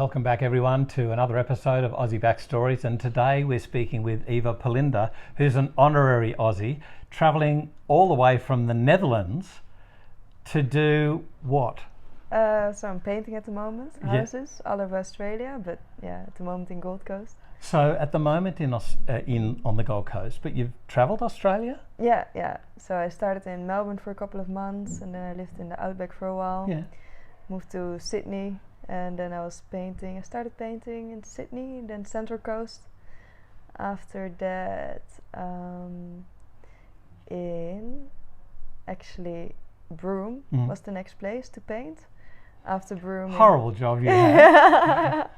Welcome back everyone to another episode of Aussie Backstories, and today we're speaking with Eva Polinder, who's an honorary Aussie, travelling all the way from the Netherlands to do what? So I'm painting at the moment, houses all over Australia, but at the moment in Gold Coast. So at the moment on the Gold Coast, but you've travelled Australia? Yeah. So I started in Melbourne for a couple of months, and then I lived in the outback for a while. Yeah. Moved to Sydney, and then I was painting. I started painting in Sydney, then Central Coast. After that, in actually Broome was the next place to paint. After Broome. Horrible job you had.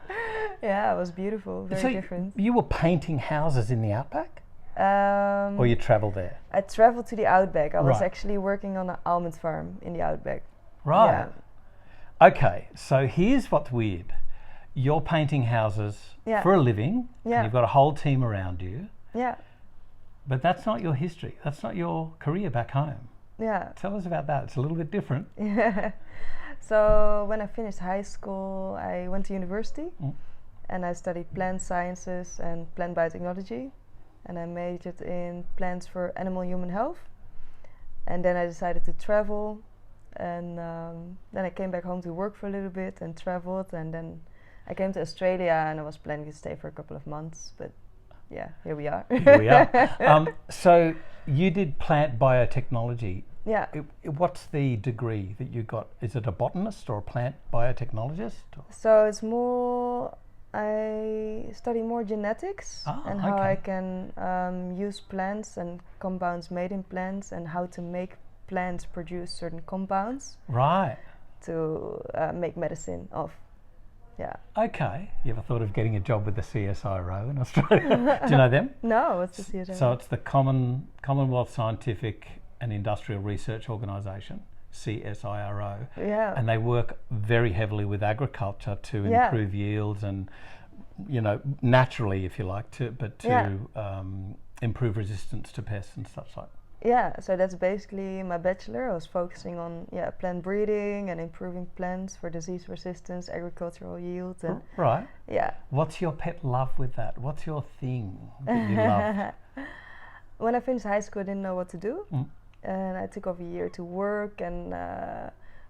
Yeah, it was beautiful, very different. You were painting houses in the outback? Or you travelled there? I travelled to the outback. I was actually working on an almond farm in the outback. Right. Yeah. Okay, so here's what's weird. You're painting houses for a living, and you've got a whole team around you. Yeah. But that's not your history. That's not your career back home. Yeah. Tell us about that. It's a little bit different. Yeah. So when I finished high school, I went to university and I studied plant sciences and plant biotechnology. And I majored in plants for animal-human health. And then I decided to travel. And then I came back home to work for a little bit and traveled. And then I came to Australia, and I was planning to stay for a couple of months. But yeah, here we are. Here we are. So you did plant biotechnology. Yeah. What's the degree that you got? Is it a botanist or a plant biotechnologist? So it's more, I study more genetics and how I can use plants and compounds made in plants and how to make plants produce certain compounds. Right. To make medicine of. Yeah. Okay. You ever thought of getting a job with the CSIRO in Australia? Do you know them? No, what's the CSIRO? So it's the Commonwealth Scientific and Industrial Research Organisation, CSIRO. Yeah. And they work very heavily with agriculture to improve yields and, naturally, if you like, to improve resistance to pests and such like. Yeah, so that's basically my bachelor. I was focusing on plant breeding and improving plants for disease resistance, agricultural yield. And right. Yeah. What's your pet love with that? What's your thing that you love? When I finished high school, I didn't know what to do. And I took off a year to work, and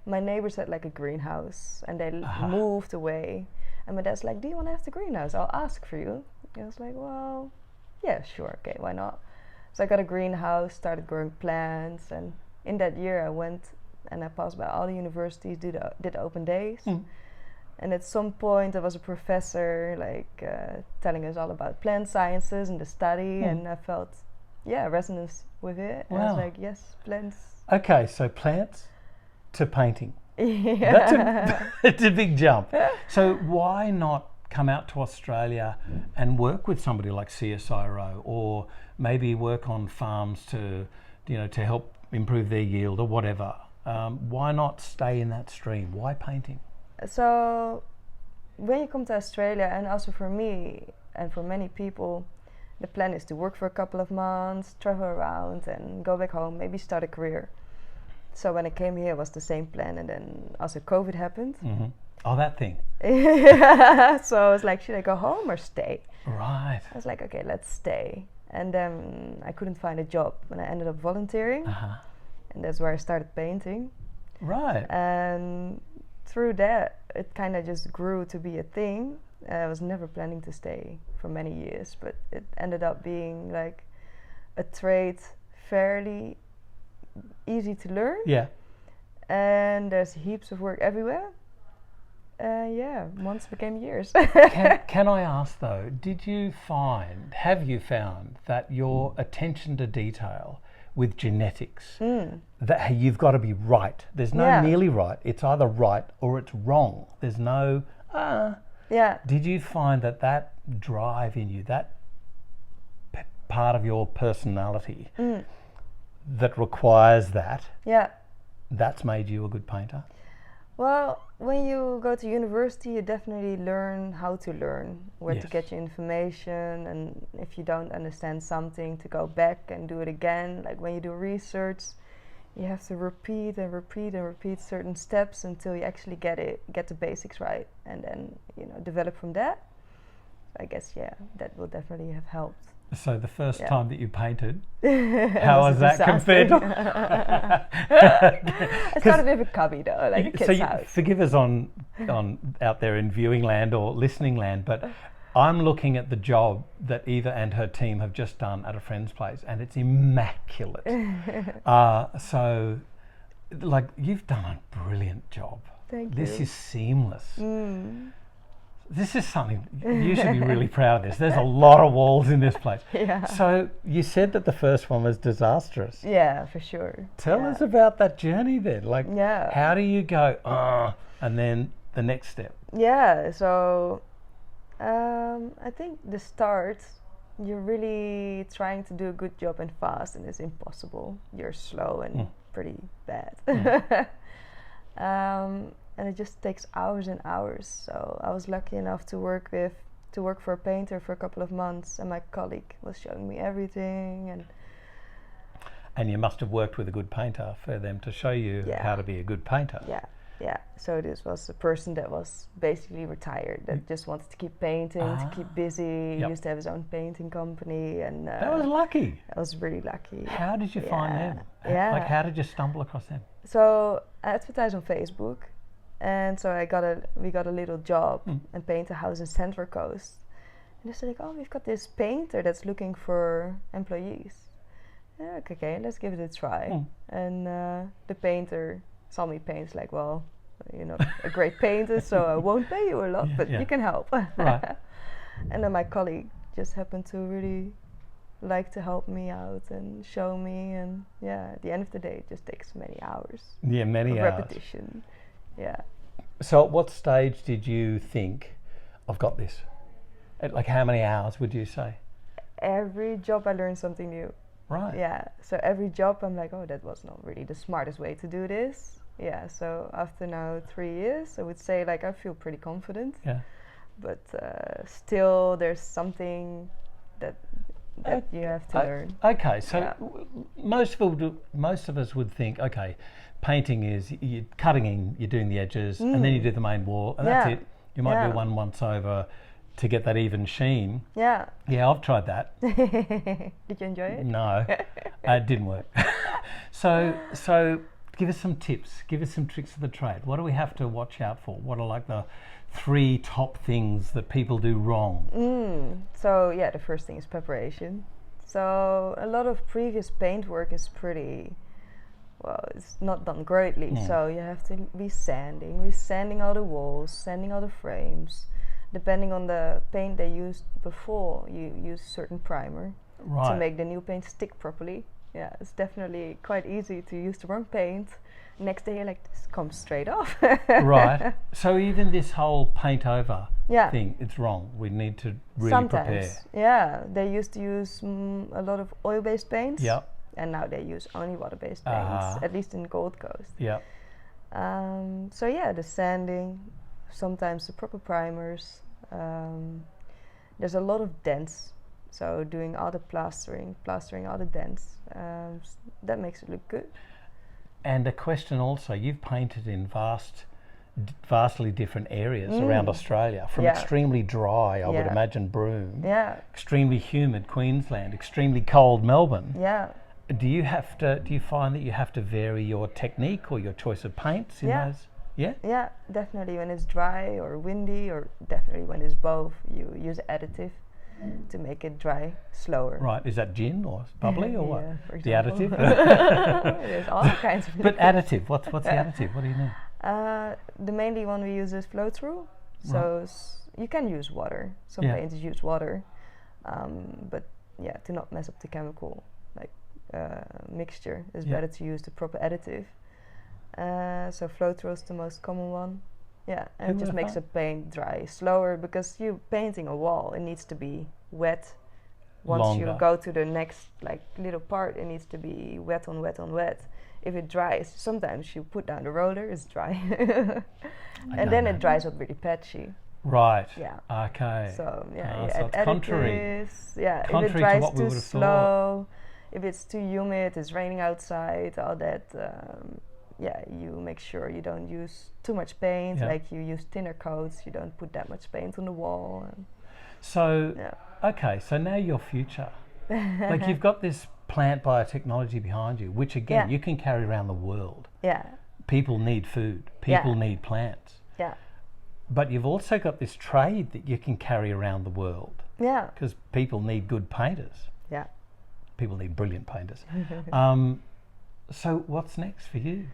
my neighbors had like a greenhouse, and they moved away. And my dad's like, "Do you want to have the greenhouse? I'll ask for you." And I was like, "Well, yeah, sure, okay, why not?" So I got a greenhouse, started growing plants, and in that year I went and I passed by all the universities, did open days. And at some point there was a professor telling us all about plant sciences and the study, and I felt resonance with it. And I was like, yes, plants. Okay, so plants to painting. Yeah. That's a big jump. So why not come out to Australia and work with somebody like CSIRO, or maybe work on farms to help improve their yield or whatever? Why not stay in that stream? Why painting? So when you come to Australia, and also for me and for many people, the plan is to work for a couple of months, travel around and go back home, maybe start a career. So when I came here, it was the same plan, and then also COVID happened. Mm-hmm. Oh, that thing. So I was like, should I go home or stay? Right. I was like, okay, let's stay. And then I couldn't find a job, and I ended up volunteering. And that's where I started painting. Right. And through that, it kind of just grew to be a thing. I was never planning to stay for many years, but it ended up being like a trade, fairly easy to learn. Yeah. And there's heaps of work everywhere. Months became years. Can I ask though, have you found that your attention to detail with genetics, that you've got to be right? There's no nearly right. It's either right or it's wrong. There's no, Did you find that drive in you, that part of your personality that requires that's made you a good painter? Well, when you go to university, you definitely learn how to learn, where to get your information, and if you don't understand something, to go back and do it again. Like when you do research, you have to repeat and repeat and repeat certain steps until you actually get the basics right, and then develop from that. I guess that will definitely have helped. So the first time that you painted, how was that compared to? I started with a cubby though, like a kid's house. Forgive us on out there in viewing land or listening land, but I'm looking at the job that Eva and her team have just done at a friend's place, and it's immaculate. So, like, you've done a brilliant job. Thank you. This is seamless. This is something you should be really proud of. This. There's a lot of walls in this place. Yeah. So you said that the first one was disastrous. Yeah, for sure. Tell us about that journey then. Like, how do you go, and then the next step? Yeah. So. I think the start, you're really trying to do a good job and fast, and it's impossible. You're slow and pretty bad. And it just takes hours and hours. So I was lucky enough to work for a painter for a couple of months, and my colleague was showing me everything. And you must have worked with a good painter for them to show you how to be a good painter. Yeah, so this was a person that was basically retired, that just wanted to keep painting, to keep busy. He used to have his own painting company, and that was lucky. I was really lucky. How did you find them? Like, how did you stumble across them? So I advertised on Facebook, and so we got a little job and paint a house in Central Coast. And they said, like, we've got this painter that's looking for employees. Yeah, okay, let's give it a try. And the painter saw me paint, like, well, you're not a great painter, so I won't pay you a lot, but you can help. Right. And then my colleague just happened to really like to help me out and show me, and at the end of the day, it just takes many hours. Yeah, many hours. Repetition. Yeah. So at what stage did you think, I've got this? At like how many hours would you say? Every job I learned something new. Right. Yeah. So every job I'm like, that was not really the smartest way to do this. Yeah. So after now 3 years, I would say, like, I feel pretty confident. Yeah. But still, there's something that you have to learn. Okay. So most of us would think, okay, painting is you're cutting in, you're doing the edges, and then you do the main wall, and that's it. You might do one once over to get that even sheen. Yeah. Yeah, I've tried that. Did you enjoy it? No, it didn't work. So give us some tips, give us some tricks of the trade. What do we have to watch out for? What are like the 3 top things that people do wrong? So the first thing is preparation. So a lot of previous paint work is pretty, it's not done greatly. So you have to be sanding all the walls, sanding all the frames. Depending on the paint they used before, you use certain primer to make the new paint stick properly. Yeah, it's definitely quite easy to use the wrong paint. Next day, you're like, this comes straight off. Right. So even this whole paint over thing, it's wrong. We need to really prepare. Yeah. They used to use a lot of oil-based paints. Yep. And now they use only water-based paints, at least in Gold Coast. Yeah. So the sanding, sometimes the proper primers. There's a lot of dents, so doing all the plastering all the dents. That makes it look good. And a question also, you've painted in vastly different areas around Australia, from extremely dry, I would imagine, Broome, extremely humid Queensland, extremely cold Melbourne. Yeah. Do you find that you have to vary your technique or your choice of paints in those? Yeah? Yeah, definitely. When it's dry or windy, or definitely when it's both, you use additive to make it dry slower. Right. Is that gin or bubbly or what? For the example. additive? There's all kinds of But additive, what's the additive? What do you mean? The mainly one we use is flow through. So you can use water. Some painters use water. But to not mess up the chemical mixture, it's better to use the proper additive. So flow through is the most common one. Yeah, and it just makes the paint dry slower, because you're painting a wall, it needs to be wet. Once you go to the next little part, it needs to be wet on wet on wet. If it dries, sometimes you put down the roller, it's dry. And then it dries up really patchy. Right. Yeah. Okay. So so it's contrary. Yeah, Contrary if it dries to what we too would have slow, if it's too humid, it's raining outside, all that. You make sure you don't use too much paint. Like you use thinner coats. You don't put that much paint on the wall. So, okay, so now your future. Like you've got this plant biotechnology behind you, which again, you can carry around the world. Yeah. People need food. People need plants. Yeah. But you've also got this trade that you can carry around the world. Yeah. Because people need good painters. Yeah. People need brilliant painters. So what's next for you?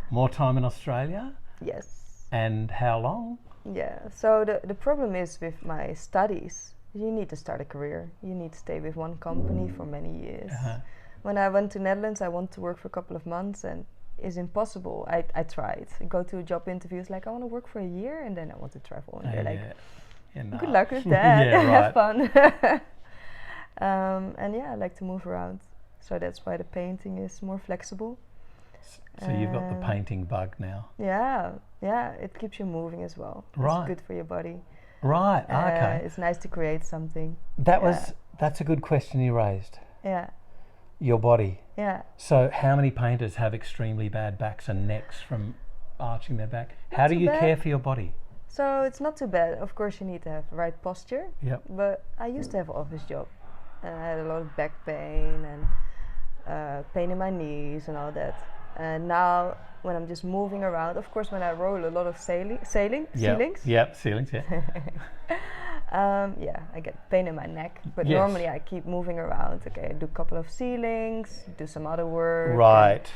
More time in Australia? Yes. And how long? Yeah. So the problem is with my studies, you need to start a career. You need to stay with one company for many years. When I went to Netherlands, I wanted to work for a couple of months, and it's impossible. I tried. I go to job interviews like, I want to work for a year, and then I want to travel. And they're like, good luck with that. Have fun. And I like to move around. So that's why the painting is more flexible. So you've got the painting bug now. Yeah, it keeps you moving as well. Right. It's good for your body. Right, okay. It's nice to create something. That's a good question you raised. Yeah. Your body. Yeah. So how many painters have extremely bad backs and necks from arching their back? How do you care for your body? So it's not too bad. Of course, you need to have the right posture. Yep. But I used to have an office job, and I had a lot of back pain and pain in my knees and all that. And now, when I'm just moving around, of course, when I roll a lot of ceilings. Yep, ceilings, yeah. I get pain in my neck, but normally I keep moving around. Okay, I do a couple of ceilings, do some other work. Right.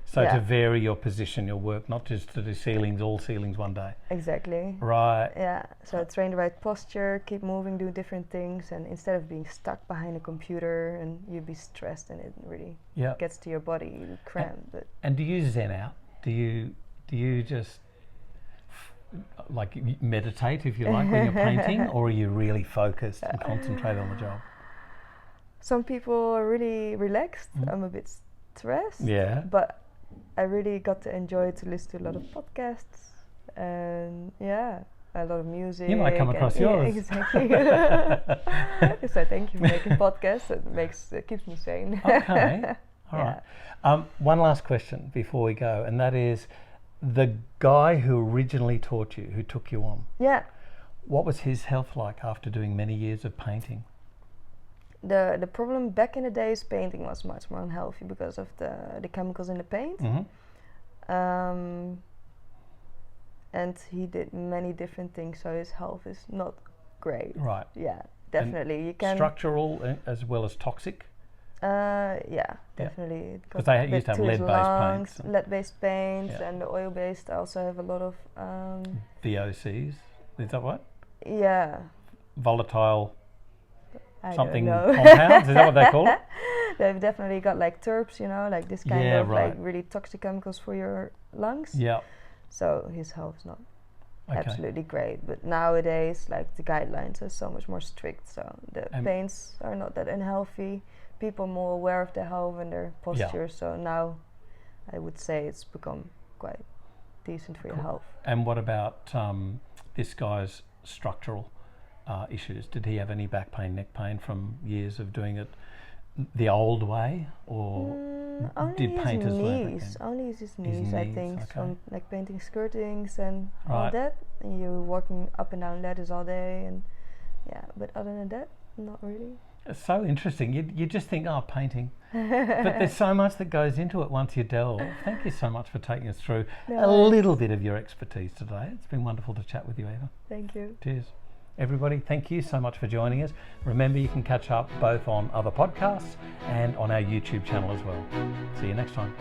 So to vary your position, your work, not just to do ceilings, all ceilings one day. Exactly. Right. Yeah. So train the right posture, keep moving, do different things, and instead of being stuck behind a computer and you be stressed and it really gets to your body, you cramp. And do you zen out? Do you just like meditate, if you like, when you're painting, or are you really focused and concentrate on the job? Some people are really relaxed. I'm a bit stressed. Yeah. But I really got to enjoy to listen to a lot of podcasts and a lot of music. You might come across yours. Exactly. So thank you for making podcasts. It keeps me sane. Okay. All right. One last question before we go, and that is the guy who originally taught you, who took you on. Yeah. What was his health like after doing many years of painting? The problem back in the days, painting was much more unhealthy because of the chemicals in the paint. And he did many different things, so his health is not great. Right. Yeah, definitely. And you can structural as well as toxic. Definitely. Because they used to have lead-based paints. Lead-based paints and the oil-based also have a lot of VOCs. Is that right? Yeah. Volatile. Something compounds, is that what they call it? They've definitely got like terps, like this kind of like really toxic chemicals for your lungs. Yeah. So his health is not absolutely great. But nowadays, like the guidelines are so much more strict. So the paints are not that unhealthy. People are more aware of their health and their posture. So now I would say it's become quite decent for your health. And what about this guy's structural issues? Did he have any back pain, neck pain from years of doing it the old way, or did painters learn that? Only his knees, I think, from like painting skirtings and all that. And you're walking up and down ladders all day, and but other than that, not really. It's so interesting. You just think, painting, but there's so much that goes into it once you delve. Thank you so much for taking us through a little bit of your expertise today. It's been wonderful to chat with you, Eva. Thank you. Cheers. Everybody, thank you so much for joining us. Remember, you can catch up both on other podcasts and on our YouTube channel as well. See you next time.